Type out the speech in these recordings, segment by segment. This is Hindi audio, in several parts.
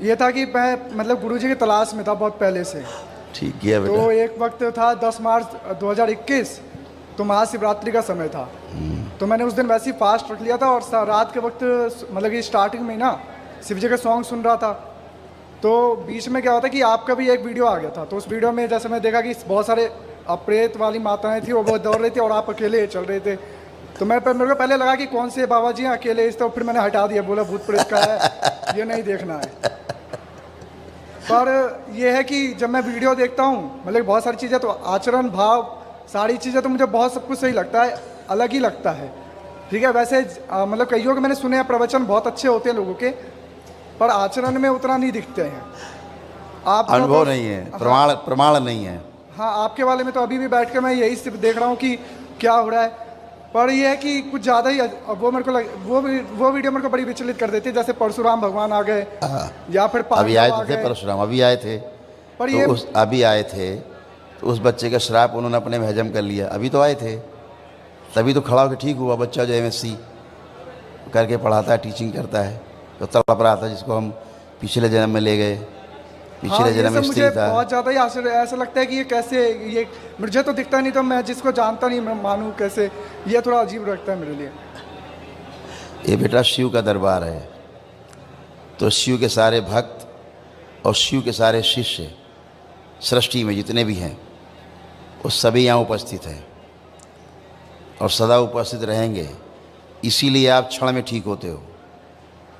ये था कि मैं मतलब गुरुजी की तलाश में था बहुत पहले से। ठीक किया बेटा। तो एक वक्त था 10 मार्च 2021, तो महाशिवरात्रि का समय था। तो मैंने उस दिन वैसे ही फास्ट रख लिया था और रात के वक्त मतलब कि स्टार्टिंग में ही ना शिव जी के सॉन्ग सुन रहा था। तो बीच में क्या होता है कि आपका भी एक वीडियो आ गया था। तो उस वीडियो में जैसे मैं देखा कि बहुत सारे प्रेत वाली माताएं थी, वो बहुत दौड़ रही थी और आप अकेले चल रहे थे। तो मेरे को पहले लगा कि कौन से बाबा जी हैं अकेले इस, तो फिर मैंने हटा दिया, बोला भूत प्रेत का है, ये नहीं देखना है। पर यह है कि जब मैं वीडियो देखता हूँ मतलब बहुत सारी चीज़ें, तो आचरण भाव सारी चीज़ें तो मुझे बहुत सब कुछ सही लगता है, अलग ही लगता है। ठीक है, वैसे मतलब कईयों के मैंने सुने हैं प्रवचन बहुत अच्छे होते हैं लोगों के, पर आचरण में उतना नहीं दिखते हैं। आप अनुभव नहीं है, प्रमाण नहीं है। हाँ, आपके वाले में तो अभी भी बैठ के मैं यही सिर्फ देख रहा हूँ कि क्या हो रहा है। पर यह है कि कुछ ज़्यादा ही वो मेरे को वो वीडियो मेरे को बड़ी विचलित कर देती है। जैसे परशुराम भगवान आ गए या फिर अभी आए थे परशुराम, अभी आए थे, पर ये अभी आए थे तो उस बच्चे का श्राप उन्होंने अपने में हजम कर लिया। अभी तो आए थे, तभी तो खड़ा होकर ठीक हुआ। बच्चा जो MSc करके पढ़ाता है, टीचिंग करता है, तो तड़प रहा था, जिसको हम पिछले जन्म में ले गए। पिछले जन्म में स्त्री था। बहुत ज़्यादा ही ऐसा लगता है कि ये कैसे, ये मुझे तो दिखता नहीं, तो मैं जिसको जानता नहीं मैं मानूँ कैसे, ये थोड़ा अजीब लगता है मेरे लिए। ये बेटा शिव का दरबार है, तो शिव के सारे भक्त और शिव के सारे शिष्य सृष्टि में जितने भी हैं वो सभी यहाँ उपस्थित हैं और सदा उपस्थित रहेंगे। इसीलिए आप क्षण में ठीक होते हो।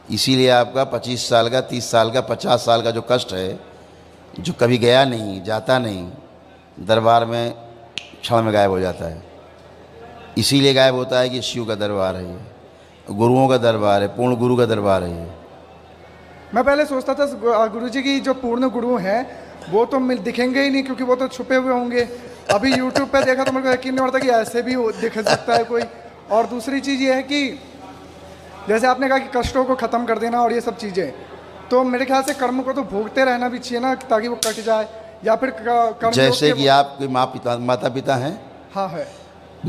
इसीलिए आपका 25 साल का, 30 साल का, 50 साल का जो कष्ट है, जो कभी गया नहीं, जाता नहीं, दरबार में क्षण में गायब हो जाता है। इसीलिए गायब होता है कि शिव का दरबार है, ये गुरुओं का दरबार है, पूर्ण गुरु का दरबार है ये। मैं पहले सोचता था गुरुजी की जो पूर्ण गुरु हैं वो तो दिखेंगे ही नहीं, क्योंकि वो तो छुपे हुए होंगे। अभी यूट्यूब पे देखा तो मेरे को यकीन नहीं होता कि ऐसे भी दिख सकता है कोई। और दूसरी चीज़ ये है कि जैसे आपने कहा कि कष्टों को ख़त्म कर देना और ये सब चीज़ें, तो मेरे ख्याल से कर्म को तो भोगते रहना भी चाहिए ना, ताकि वो कट जाए। या फिर कर्म जैसे कि आपके माता पिता हैं। हाँ है।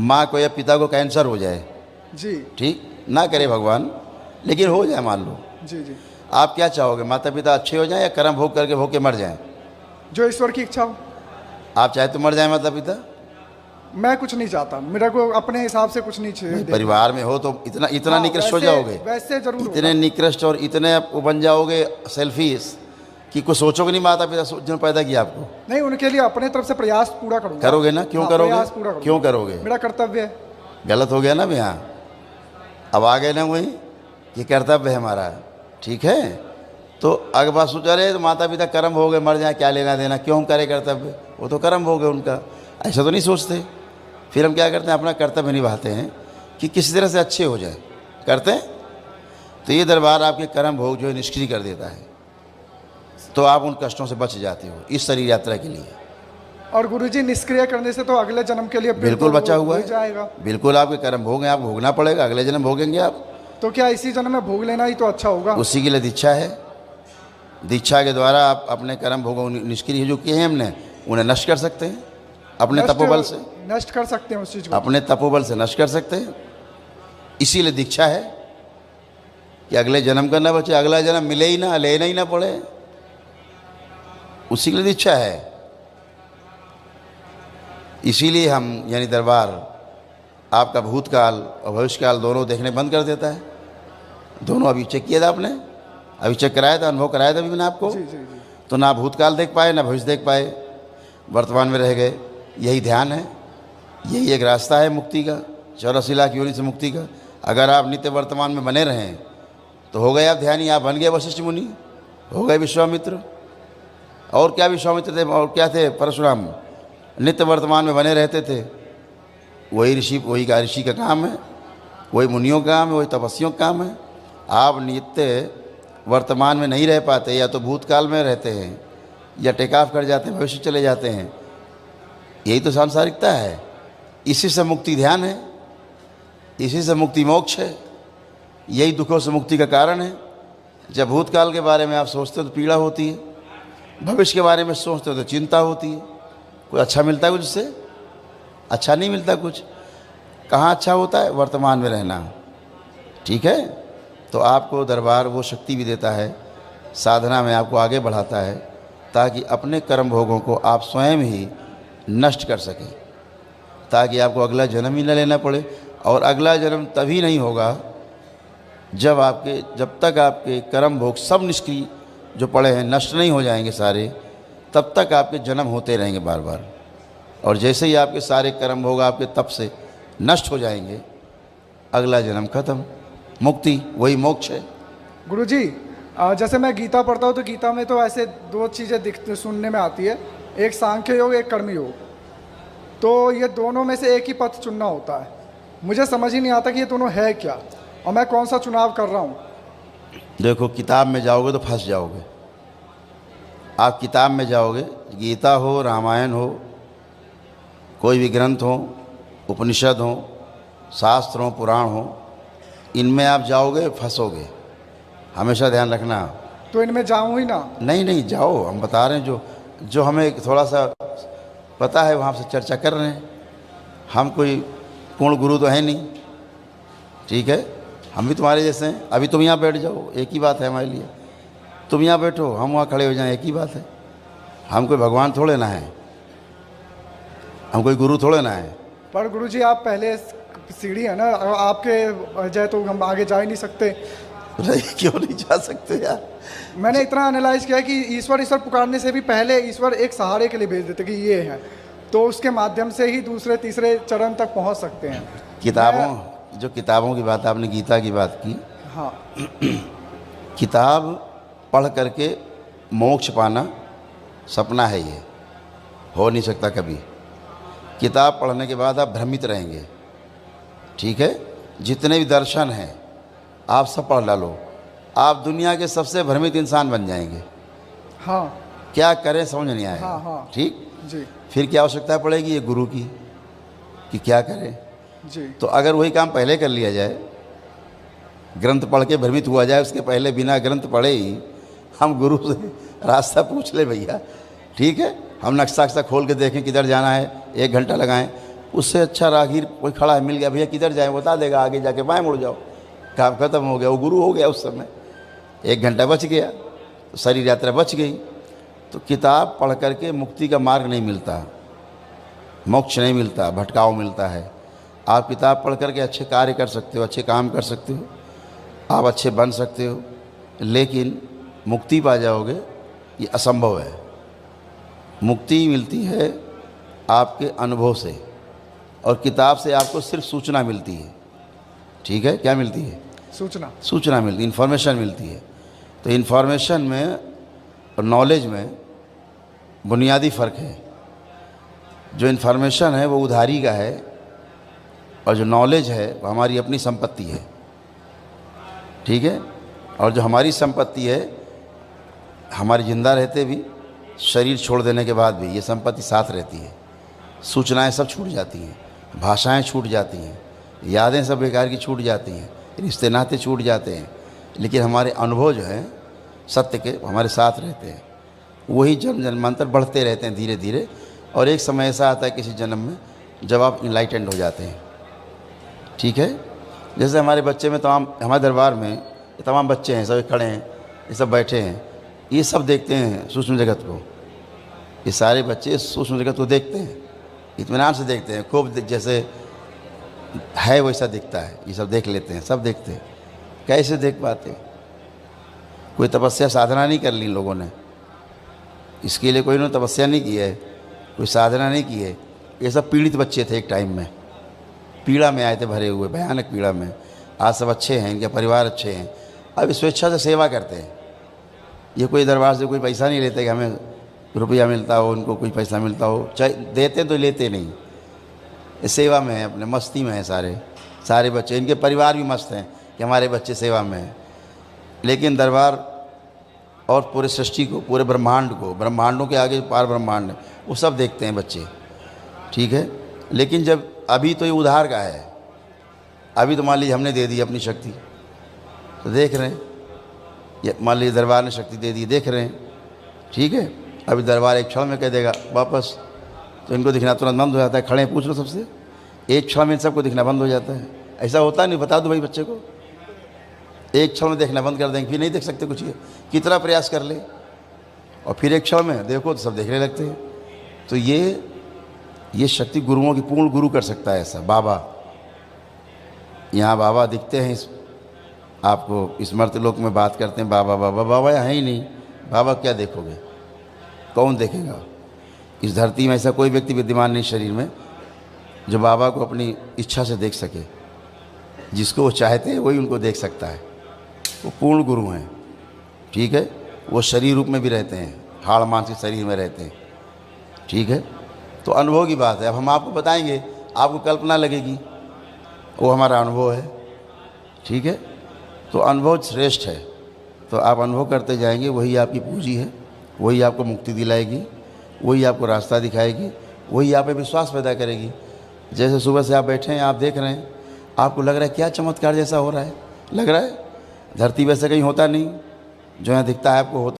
माँ को या पिता को कैंसर हो जाए जी, ठीक ना करे भगवान, लेकिन हो जाए मान लो, जी जी, आप क्या चाहोगे? माता पिता अच्छे हो जाएं या कर्म भोग करके भोग के मर जाएं? जो ईश्वर की इच्छा हो। आप चाहे तो मर जाए माता पिता? मैं कुछ नहीं चाहता, मेरा को अपने हिसाब से कुछ नहीं चाहिए। परिवार में हो तो इतना निकृष्ट हो जाओगे, वैसे जरूर इतने निकृष्ट और इतने बन जाओगे सेल्फिश कि कुछ सोचोगे नहीं माता पिता जिन्होंने पैदा किया आपको। नहीं, उनके लिए अपने तरफ से प्रयास पूरा करूंगा। करोगे ना? क्यों करोगे? क्यों करोगे? मेरा कर्तव्य है। गलत हो गया ना यहाँ, अब आ गए ना वही कि कर्तव्य है हमारा, ठीक है। तो अगर बात सोचा रहे तो माता पिता कर्म हो गए, मर जाए, क्या लेना देना, क्यों हम करें कर्तव्य? वो तो कर्म हो गए उनका, ऐसा तो नहीं सोचते। फिर हम क्या करते हैं? अपना कर्तव्य निभाते हैं कि किसी तरह से अच्छे हो जाए, करते हैं। तो ये दरबार आपके कर्म भोग जो है निष्क्रिय कर देता है, तो आप उन कष्टों से बच जाते हो इस शरीर यात्रा के लिए। और गुरुजी निष्क्रिय करने से तो अगले जन्म के लिए बिल्कुल बचा हुआ है, जाएगा। बिल्कुल आपके कर्म भोग हैं, आप भोगना पड़ेगा, अगले जन्म भोगेंगे आप। तो क्या इसी जन्म में भोग लेना ही तो अच्छा होगा? उसी के लिए दीक्षा है। दीक्षा के द्वारा आप अपने कर्म भोगों निष्क्रिय जो किए हैं हमने, उन्हें नष्ट कर सकते हैं अपने तपोबल से। नष्ट कर सकते हैं उस चीज़ को, अपने तपोबल से नष्ट कर सकते हैं। इसीलिए दीक्षा है कि अगले जन्म का न बचे, अगला जन्म मिले ही ना, लेना ही ना पड़े, उसी के लिए दीक्षा है। इसीलिए हम यानी दरबार आपका भूतकाल और भविष्यकाल दोनों देखने बंद कर देता है। दोनों अभी चेक किया था आपने, अभी चेक कराया था, अनुभव कराया था अभी मैंने आपको। जी, जी, जी। तो ना भूतकाल देख पाए ना भविष्य देख पाए, वर्तमान में रह गए। यही ध्यान है, यही एक रास्ता है मुक्ति का, 84 लाख योनि से मुक्ति का। अगर आप नित्य वर्तमान में बने रहें तो हो गए आप ध्यानी, आप बन गए वशिष्ठ मुनि, हो गए विश्वामित्र। और क्या विश्वामित्र थे और क्या थे परशुराम? नित्य वर्तमान में बने रहते थे। वही ऋषि, वही का ऋषि का काम है, वही मुनियों का काम है, वही तपस्वियों का काम है। आप नित्य वर्तमान में नहीं रह पाते, या तो भूतकाल में रहते हैं या टेक ऑफ कर जाते हैं, भविष्य चले जाते हैं। यही तो सांसारिकता है। इसी से मुक्ति ध्यान है, इसी से मुक्ति मोक्ष है, यही दुखों से मुक्ति का कारण है। जब भूतकाल के बारे में आप सोचते हो तो पीड़ा होती है, भविष्य के बारे में सोचते हो तो चिंता होती है। कोई अच्छा मिलता है कुछ उससे? अच्छा नहीं मिलता कुछ। कहाँ अच्छा होता है? वर्तमान में रहना, ठीक है। तो आपको दरबार वो शक्ति भी देता है साधना में आपको आगे बढ़ाता है, ताकि अपने कर्म भोगों को आप स्वयं ही नष्ट कर सकें, ताकि आपको अगला जन्म ही न लेना पड़े। और अगला जन्म तभी नहीं होगा जब तक आपके कर्म भोग सब निष्क्रिय जो पड़े हैं नष्ट नहीं हो जाएंगे सारे, तब तक आपके जन्म होते रहेंगे बार बार। और जैसे ही आपके सारे कर्म भोग आपके तप से नष्ट हो जाएंगे, अगला जन्म खत्म, मुक्ति, वही मोक्ष है। गुरुजी, जैसे मैं गीता पढ़ता हूँ तो गीता में तो ऐसे दो चीज़ें सुनने में आती है, एक सांख्य योग, एक कर्म योग। तो ये दोनों में से एक ही पथ चुनना होता है। मुझे समझ ही नहीं आता कि ये दोनों है क्या और मैं कौन सा चुनाव कर रहा हूँ। देखो, किताब में जाओगे तो फंस जाओगे। आप किताब में जाओगे, गीता हो, रामायण हो, कोई भी ग्रंथ हो, उपनिषद हो, शास्त्र हो, पुराण हो, इनमें आप जाओगे फंसोगे, हमेशा ध्यान रखना। तो इनमें जाऊँ ही ना? नहीं जाओ, हम बता रहे हैं जो हमें थोड़ा सा पता है वहाँ से चर्चा कर रहे हैं। हम कोई पूर्ण गुरु तो है नहीं, ठीक है, हम भी तुम्हारे जैसे हैं। अभी तुम यहाँ बैठ जाओ, एक ही बात है हमारे लिए। तुम यहाँ बैठो, हम वहाँ खड़े हो जाएं, एक ही बात है। हम कोई भगवान थोड़े ना हैं, हम कोई गुरु थोड़े ना हैं। पर गुरुजी, आप पहले सीढ़ी है ना, आपके जाए तो हम आगे जा ही नहीं सकते। क्यों नहीं जा सकते यार? मैंने इतना एनालाइज किया कि ईश्वर पुकारने से भी पहले ईश्वर एक सहारे के लिए भेज देते कि ये है, तो उसके माध्यम से ही दूसरे तीसरे चरण तक पहुंच सकते हैं। किताबों की बात, आपने गीता की बात की। हाँ। किताब पढ़ करके मोक्ष पाना सपना है, ये हो नहीं सकता कभी। किताब पढ़ने के बाद आप भ्रमित रहेंगे, ठीक है। जितने भी दर्शन हैं आप सब पढ़ डालो, आप दुनिया के सबसे भ्रमित इंसान बन जाएंगे। हाँ। क्या करें समझ नहीं आएगा। हाँ। ठीक जी। फिर क्या आवश्यकता पड़ेगी ये गुरु की, कि क्या करें जी। तो अगर वही काम पहले कर लिया जाए, ग्रंथ पढ़ के भ्रमित हुआ जाए, उसके पहले बिना ग्रंथ पढ़े ही हम गुरु से रास्ता पूछ ले भैया, ठीक है, हम नक्शा खोल के देखें किधर जाना है, 1 घंटा लगाएं, उससे अच्छा राहगीर कोई खड़ा है मिल गया, भैया किधर जाए बता देगा, आगे जाके बाएं मुड़ जाओ, काम खत्म हो गया, वो गुरु हो गया उस समय। 1 घंटा बच गया तो शरीर यात्रा बच गई। तो किताब पढ़ करके मुक्ति का मार्ग नहीं मिलता, मोक्ष नहीं मिलता, भटकाव मिलता है। आप किताब पढ़ करके अच्छे कार्य कर सकते हो, अच्छे काम कर सकते हो, आप अच्छे बन सकते हो, लेकिन मुक्ति पा जाओगे ये असंभव है। मुक्ति मिलती है आपके अनुभव से, और किताब से आपको सिर्फ सूचना मिलती है, ठीक है। क्या मिलती है? सूचना मिलती है, इन्फॉर्मेशन मिलती है। तो इन्फॉर्मेशन में और नॉलेज में बुनियादी फ़र्क है। जो इन्फॉर्मेशन है वो उधारी का है, और जो नॉलेज है वो हमारी अपनी संपत्ति है, ठीक है। और जो हमारी संपत्ति है, हमारी ज़िंदा रहते भी, शरीर छोड़ देने के बाद भी ये संपत्ति साथ रहती है। सूचनाएं सब छूट जाती हैं, भाषाएं छूट जाती हैं, यादें सब बेकार की छूट जाती हैं, रिश्ते नाते छूट जाते हैं, लेकिन हमारे अनुभव जो हैं सत्य के हमारे साथ रहते हैं। वही जन्म जन्मांतर बढ़ते रहते हैं धीरे धीरे, और एक समय ऐसा आता है किसी जन्म में जब आप इनलाइटेंड हो जाते हैं, ठीक है। जैसे हमारे बच्चे में हमारे दरबार में ये तमाम बच्चे हैं, सब खड़े हैं, ये सब बैठे हैं, ये सब देखते हैं सूक्ष्म जगत को। ये सारे बच्चे सूक्ष्म जगत को देखते हैं, इत्मीनान से देखते हैं, खूब जैसे है वैसा दिखता है, ये सब देख लेते हैं, सब देखते हैं। कैसे देख पाते? कोई तपस्या साधना नहीं कर ली इन लोगों ने, इसके लिए कोई इन्होंने तपस्या नहीं की है, कोई साधना नहीं की है। ये सब पीड़ित बच्चे थे, एक टाइम में पीड़ा में आए थे, भरे हुए भयानक पीड़ा में। आज सब अच्छे हैं, इनके परिवार अच्छे हैं, अब स्वेच्छा से सेवा करते हैं। ये कोई दरबार से कोई पैसा नहीं लेते कि हमें रुपया मिलता हो, उनको कोई पैसा मिलता हो, चाहे देते तो लेते नहीं, इस सेवा में है, अपने मस्ती में है सारे बच्चे। इनके परिवार भी मस्त हैं कि हमारे बच्चे सेवा में हैं। लेकिन दरबार और पूरे सृष्टि को, पूरे ब्रह्मांड को, ब्रह्मांडों के आगे पार ब्रह्मांड है, वो सब देखते हैं बच्चे, ठीक है। लेकिन जब अभी तो ये उधार का है, अभी तो मान लीजिए हमने दे दी अपनी शक्ति, तो देख रहे हैं, ये मान लीजिए दरबार ने शक्ति दे दी, देख रहे हैं, ठीक है। अभी दरबार एक क्षण में कह देगा वापस, तो इनको दिखना तुरंत बंद हो जाता है। खड़े पूछ लो सबसे, एक क्षण में सबको दिखना बंद हो जाता है। ऐसा होता नहीं? बता दो भाई बच्चे को, एक क्षण में देखना बंद कर देंगे, फिर नहीं देख सकते कुछ, ये कितना प्रयास कर ले, और फिर एक क्षण में देखो तो सब देखने लगते हैं। तो ये शक्ति गुरुओं की, पूर्ण गुरु कर सकता है ऐसा। बाबा, यहाँ बाबा दिखते हैं, इस आपको इस मर्त्यलोक में बात करते हैं बाबा बाबा, बाबा यहाँ है ही नहीं। बाबा क्या देखोगे, कौन देखेगा? इस धरती में ऐसा कोई व्यक्ति विद्यमान नहीं शरीर में जो बाबा को अपनी इच्छा से देख सके। जिसको वो चाहते हैं वही उनको देख सकता है। वो पूर्ण गुरु हैं, ठीक है। वो शरीर रूप में भी रहते हैं, हाड़ मांस के शरीर में रहते हैं, ठीक है। तो अनुभव की बात है। अब हम आपको बताएंगे, आपको कल्पना लगेगी, वो हमारा अनुभव है, ठीक है। तो अनुभव श्रेष्ठ है, तो आप अनुभव करते जाएंगे, वही आपकी पूंजी है, वही आपको मुक्ति दिलाएगी, वही आपको रास्ता दिखाएगी, वही आप पे विश्वास पैदा करेगी। जैसे सुबह से आप बैठे हैं, आप देख रहे हैं, आपको लग रहा है क्या चमत्कार जैसा हो रहा है, लग रहा है। धरती वैसे कहीं होता नहीं, जो यहाँ दिखता है आपको होता